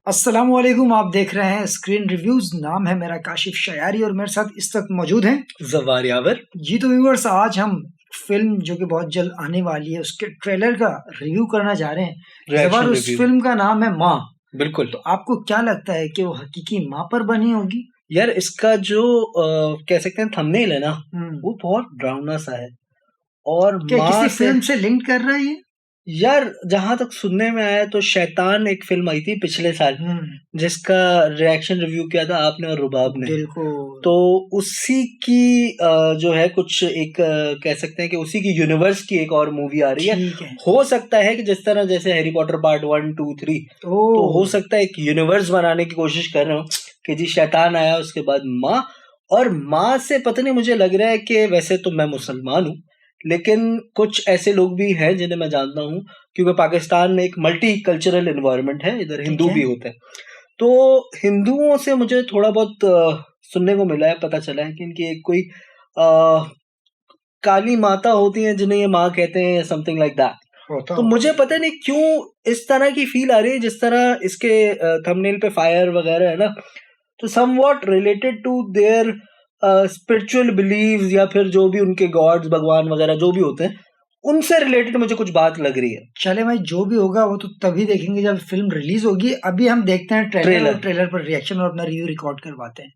अस्सलामुअलैकुम। आप देख रहे हैं स्क्रीन रिव्यूज। नाम है मेरा काशिफ शयारी और मेरे साथ इस वक्त मौजूद हैं जवार यावर। जी तो व्यूअर्स, आज हम फिल्म जो कि बहुत जल्द आने वाली है उसके ट्रेलर का रिव्यू करना चाह रहे हैं। जवार, रिएक्शन उस रिव्यू। फिल्म का नाम है माँ। बिल्कुल। तो आपको क्या लगता है कि वो हकीकी माँ पर बनी होगी? यार इसका जो कह सकते हैं थंबनेल है ना, हम्म, वो बहुत डरावना सा है और क्या माँ किसी से। फिल्म से लिंक कर रहा है ये? यार जहां तक सुनने में आया तो शैतान एक फिल्म आई थी पिछले साल, जिसका रिएक्शन रिव्यू किया था आपने और रुबाब ने। बिल्कुल। तो उसी की जो है कुछ एक कह सकते हैं कि उसी की यूनिवर्स की एक और मूवी आ रही है। ठीक है। हो सकता है कि जिस तरह जैसे हैरी पॉटर पार्ट 1 2 3, तो हो ओ, सकता है एक यूनिवर्स बनाने की कोशिश कर रहे हो कि जी शैतान आया उसके बाद माँ, और माँ से पता नहीं, मुझे लग रहा है कि वैसे तो मैं मुसलमान हूँ लेकिन कुछ ऐसे लोग भी हैं जिन्हें मैं जानता हूँ, क्योंकि पाकिस्तान में एक मल्टी कल्चरल एनवायरनमेंट है, इधर ठीक हिंदू है। भी होते हैं। तो हिंदुओं से मुझे थोड़ा बहुत सुनने को मिला है, पता चला है कि इनकी एक कोई काली माता होती है जिन्हें ये माँ कहते हैं, समथिंग लाइक दैट। होता तो होगा। मुझे पता नहीं क्यों इस तरह की फील आ रही है, जिस तरह इसके थंबनेल पे फायर वगैरह है ना, तो somewhat related to their spiritual beliefs, या फिर जो भी उनके गॉड्स भगवान वगैरह जो भी होते हैं उनसे रिलेटेड मुझे कुछ बात लग रही है। चले भाई, जो भी होगा वो तो तभी देखेंगे जब फिल्म रिलीज होगी। अभी हम देखते हैं ट्रेलर और ट्रेलर पर रिएक्शन और अपना रिव्यू रिकॉर्ड करवाते हैं।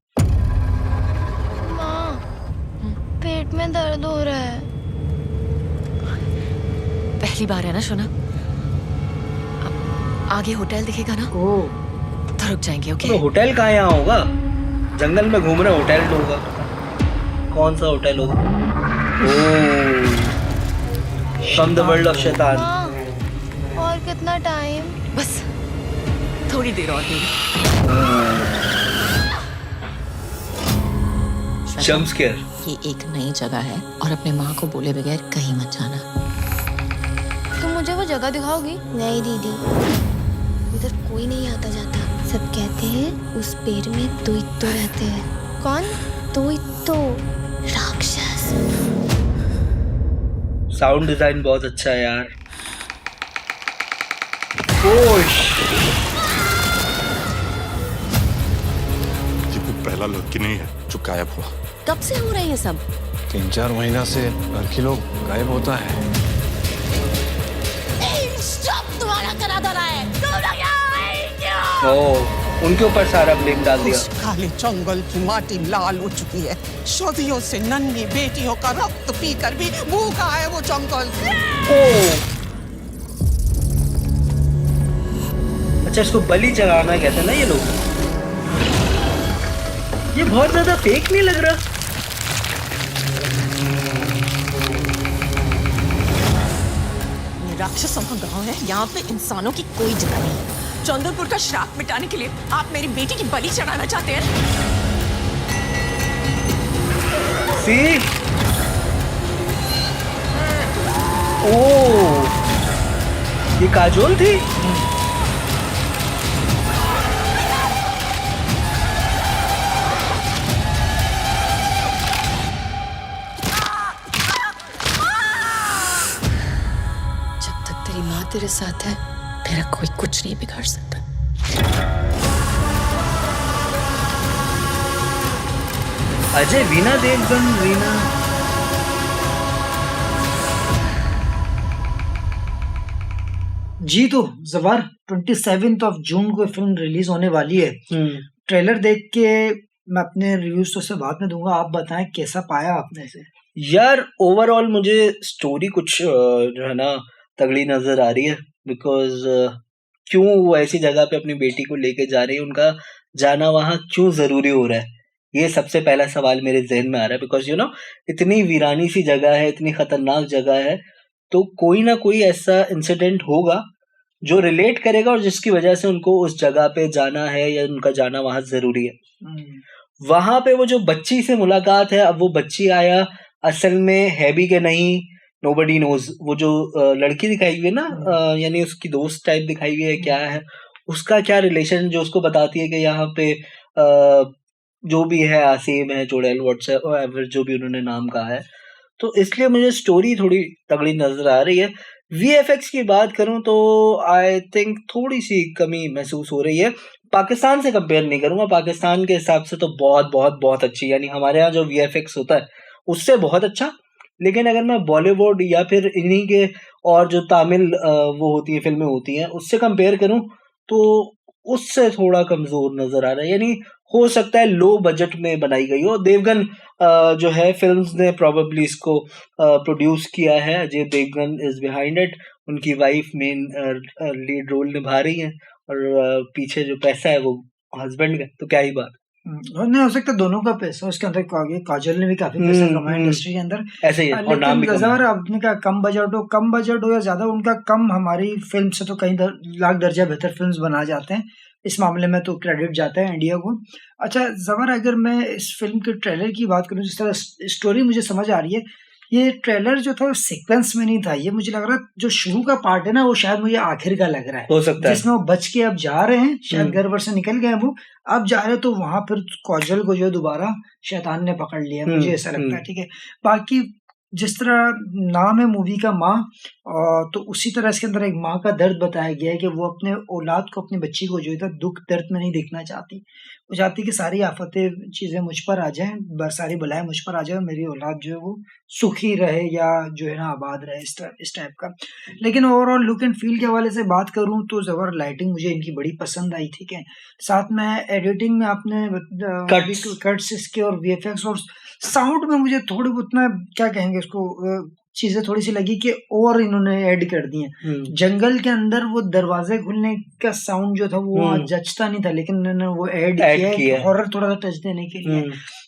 माँ, पेट में दर्द हो रहा है। पहली बार है ना शोना? आगे होटल दिखेगा ना, ओ, तो रुक जाएंगे। ओके? तो होटल कहाँ यहाँ होगा? जंगल में घूम रहे होटल होगा, कौन सा होटल होगा? फ्रॉम द वर्ल्ड ऑफ शैतान। माँ, और कितना टाइम? बस थोड़ी देर और भी। Jump scare. ये एक नई जगह है और अपने माँ को बोले बगैर कहीं मत जाना। तुम मुझे वो जगह दिखाओगी? नहीं दीदी, उधर कोई नहीं आता जाता। सब कहते हैं उस पेड़ में तो रहते हैं। कौन? तो राक्षस। साउंड डिजाइन बहुत अच्छा है यार। ओश, ये कोई पहला लड़की नहीं है जो गायब हुआ। कब से हो रहा है ये सब? 3-4 महीना से लड़की लोग गायब होता है। तुम्हारा करा दो रहा है। उनके ऊपर सारा ब्लेम डाल दिया। उस काले जंगल की माटी लाल हो चुकी है। सदियों से नन्ही बेटियों का रक्त पीकर भी भूखा है वो जंगल। अच्छा, इसको बलि चढ़ाना कहते हैं ना ये लोग। ये बहुत ज्यादा फेक नहीं लग रहा? ये राक्षसों का गांव है, यहाँ पे इंसानों की कोई जगह नहीं है। चंद्रपुर का श्राप मिटाने के लिए आप मेरी बेटी की बलि चढ़ाना चाहते हैं? सी, ओ, ये काजोल थी। जब तक तेरी माँ तेरे साथ है, तेरा कोई कुछ नहीं बिगाड़ सकता। अजय वीना देवगन, वीना। जी तो जवार, 27 जून को फिल्म रिलीज होने वाली है। ट्रेलर देख के मैं अपने रिव्यूज तो से बाद में दूंगा। आप बताएं कैसा पाया आपने इसे? यार ओवरऑल मुझे स्टोरी कुछ जो है ना तगड़ी नजर आ रही है, बिकॉज क्यों वो ऐसी जगह पे अपनी बेटी को लेके जा रही है, उनका जाना वहां क्यों जरूरी हो रहा है, ये सबसे पहला सवाल मेरे जहन में आ रहा है। बिकॉज इतनी वीरानी सी जगह है, इतनी खतरनाक जगह है, तो कोई ना कोई ऐसा इंसिडेंट होगा जो रिलेट करेगा और जिसकी वजह से उनको उस जगह पे जाना है या उनका जाना वहां जरूरी है। वहां पे वो जो बच्ची से मुलाकात है, अब वो बच्ची आया असल में है भी कि नहीं, नोबडी नोज। वो जो लड़की दिखाई हुई है ना, यानी उसकी दोस्त टाइप दिखाई हुई है, क्या है उसका क्या रिलेशन, जो उसको बताती है कि यहाँ पे जो भी है, आसिम है, चुड़ैल, व्हाट्सएप जो भी उन्होंने नाम कहा है। तो इसलिए मुझे स्टोरी थोड़ी तगड़ी नजर आ रही है। वीएफएक्स की बात करूं तो आई थिंक थोड़ी सी कमी महसूस हो रही है। पाकिस्तान से कंपेयर नहीं करूंगा, पाकिस्तान के हिसाब से तो बहुत बहुत बहुत अच्छी, यानी हमारे यहाँ जो वीएफएक्स होता है उससे बहुत अच्छा। लेकिन अगर मैं बॉलीवुड या फिर इन्हीं के और जो तमिल वो होती है फिल्में होती हैं उससे कंपेयर करूं तो उससे थोड़ा कमजोर नजर आ रहा है। यानी हो सकता है लो बजट में बनाई गई हो। देवगन जो है फिल्म्स ने प्रोबेबली इसको प्रोड्यूस किया है, Ajay Devgan is behind it, उनकी वाइफ मेन लीड रोल निभा रही है और पीछे जो पैसा है वो हस्बैंड का, तो क्या ही बात। नहीं हो सकता दोनों का पैसा उसके अंदर, काजल ने भी काफी पैसा कमाया इंडस्ट्री के अंदर, ऐसे ही है, और नाम भी लेकिन कमाया। जज़ार आपने कहा कम बजट हो या ज्यादा, उनका कम हमारी फिल्म से तो कहीं लाख दर्जा बेहतर फिल्म्स बना जाते हैं। इस मामले में तो क्रेडिट जाता है इंडिया को। अच्छा जबर, अगर मैं इस फिल्म के ट्रेलर की बात करूं, जिस तरह स्टोरी मुझे समझ आ रही है, ये ट्रेलर जो था सीक्वेंस में नहीं था। ये मुझे लग रहा है जो शुरू का पार्ट है ना वो शायद मुझे आखिर का लग रहा है, हो सकता है जिसमें वो बच के अब जा रहे हैं, शायद घर वर से निकल गए हैं वो, अब जा रहे हैं, तो वहां फिर काजल को जो दोबारा शैतान ने पकड़ लिया, मुझे ऐसा लगता है। ठीक है, बाकी जिस तरह नाम है मूवी का माँ, तो उसी तरह इसके अंदर एक माँ का दर्द बताया गया है कि वो अपने औलाद को, अपनी बच्ची को जो है दुख दर्द में नहीं देखना चाहती। वो चाहती कि सारी आफतें चीज़ें मुझ पर आ जाएं, सारी बलाएं मुझ पर आ जाए, मेरी औलाद जो है वो सुखी रहे या जो है ना आबाद रहे, इस टाइप का। लेकिन ओवरऑल लुक एंड फील के हवाले से बात करूं तो जबर लाइटिंग मुझे इनकी बड़ी पसंद आई। ठीक है, साथ में एडिटिंग में आपने कट्स इसके और वीएफएक्स और साउंड में मुझे थोड़ी बहुत ना क्या कहेंगे उसको, चीजें थोड़ी सी लगी कि और इन्होंने ऐड कर दी हैं। जंगल के अंदर वो दरवाजे खुलने का साउंड जो था वो जचता नहीं था, लेकिन इन्होंने वो ऐड किया है हॉरर थोड़ा सा टच देने के लिए।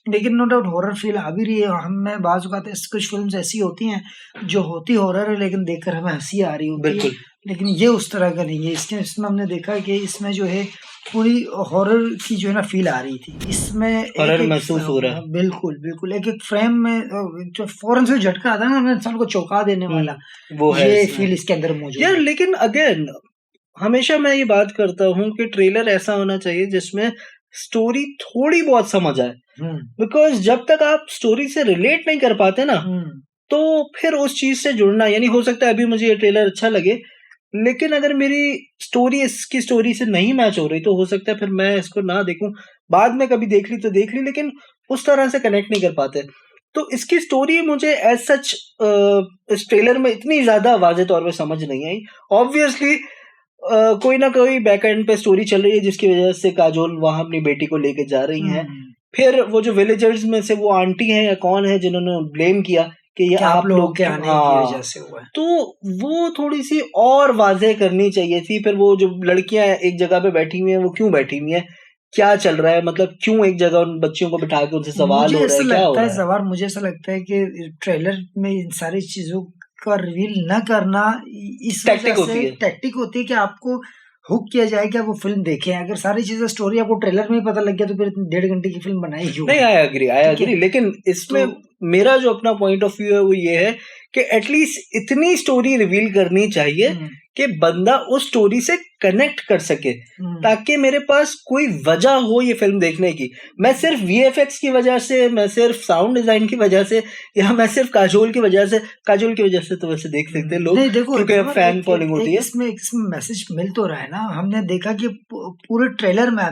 लेकिन नो डाउट हॉरर फील आ भी रही है हमें। बाज़ औक़ात कुछ फिल्म्स ऐसी होती हैं जो होती हॉरर है लेकिन देखकर हमें हंसी आ रही होती है, लेकिन ये उस तरह का नहीं है। इसमें हमने देखा कि इसमें जो है पूरी हॉरर की जो है ना फील आ रही थी, इसमें हॉरर महसूस हो रहा है। बिल्कुल बिल्कुल, एक एक फ्रेम में जो फौरन से झटका आता है ना इंसान को चौंका देने वाला, वो है ये फील इसके अंदर मौजूद यार। है। लेकिन अगेन हमेशा मैं ये बात करता हूँ कि ट्रेलर ऐसा होना चाहिए जिसमें स्टोरी थोड़ी बहुत समझ आए, बिकॉज जब तक आप स्टोरी से रिलेट नहीं कर पाते ना तो फिर उस चीज से जुड़ना, यानी हो सकता है अभी मुझे ये ट्रेलर अच्छा लगे लेकिन अगर मेरी स्टोरी इसकी स्टोरी से नहीं मैच हो रही तो हो सकता है फिर मैं इसको ना देखूं, बाद में कभी देख ली तो देख ली, लेकिन उस तरह से कनेक्ट नहीं कर पाते। तो इसकी स्टोरी मुझे एज सच इस ट्रेलर में इतनी ज्यादा वाज़े तौर पे समझ नहीं आई। ऑब्वियसली कोई ना कोई बैक एंड पे स्टोरी चल रही है जिसकी वजह से काजोल वहां अपनी बेटी को लेके जा रही हैं। फिर वो जो विलेजर्स में से वो आंटी हैं या कौन है जिन्होंने ब्लेम किया कि ये आप लोग के आने की वजह से हुआ है, तो वो थोड़ी सी और वाज़े करनी चाहिए थी। फिर वो जो लड़कियां एक जगह पे बैठी हुई हैं वो क्यों बैठी हुई हैं, क्या चल रहा है, मतलब क्यों एक जगह उन बच्चियों को बिठा के उनसे सवाल हो रहा है, क्या हो रहा है। सवाल मुझे ऐसा लगता है कि ट्रेलर में इन सारी चीजों का रिवील न करना इस टैक्टिक होती है कि आपको हुक किया जाए कि आप वो फिल्म देखें। अगर सारी चीजें स्टोरी आपको ट्रेलर में ही पता लग गया तो फिर 1.5 घंटे की फिल्म बनाई क्यों? नहीं, आई एग्री, लेकिन इसमें मेरा जो अपना पॉइंट ऑफ व्यू है वो ये है कि एटलीस्ट इतनी स्टोरी रिवील करनी चाहिए कि बंदा उस स्टोरी से कनेक्ट कर सके, ताकि मेरे पास कोई वजह हो ये फिल्म देखने की। मैं सिर्फ वीएफएक्स की वजह से, मैं सिर्फ साउंड डिजाइन की वजह से, या मैं सिर्फ काजोल की वजह से तो वैसे देख सकते हैं लोग, क्योंकि फैन फॉलोइंग होती है। इसमें मैसेज मिल तो रहा है ना। हमने देखा कि पूरे ट्रेलर में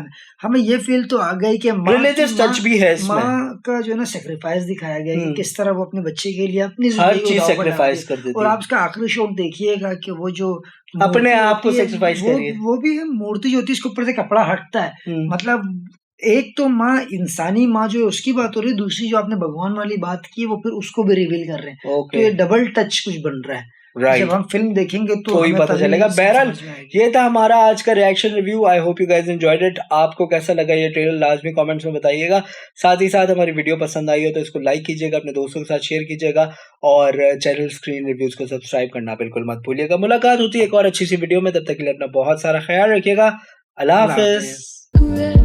हमें ये फील तो आ गई कि रिलीजियस टच भी है इसमें, माँ का जो है ना सेक्रीफाइस दिखाया गया कि किस तरह वो अपने बच्चे के लिए अपनी हर चीज सेक्रीफाइस कर देती है। और आप उसका आखिरी शॉट देखिएगा कि वो जो अपने आप को सेक्रीफाइस कर रही है, वो भी मूर्ति जो होती है उसके ऊपर से कपड़ा हटता है। मतलब एक तो माँ, इंसानी माँ जो है उसकी बात हो रही है, दूसरी जो आपने भगवान वाली बात की वो फिर उसको भी रिवील कर रहे हैं। तो ये डबल टच कुछ बन रहा है। जब हम फिल्म देखेंगे तो ही पता चलेगा। बहरहाल ये था हमारा आज का reaction review. I hope you guys enjoyed it. आपको कैसा लगा ये ट्रेलर लाजमी कमेंट्स में बताइएगा। साथ ही साथ हमारी वीडियो पसंद आई हो तो इसको लाइक कीजिएगा, अपने दोस्तों के साथ शेयर कीजिएगा और चैनल स्क्रीन रिव्यूज को सब्सक्राइब करना बिल्कुल मत भूलिएगा। मुलाकात होती है एक और अच्छी सी वीडियो में, तब तक के लिए अपना बहुत सारा ख्याल रखिएगा। अल्लाह हाफिज।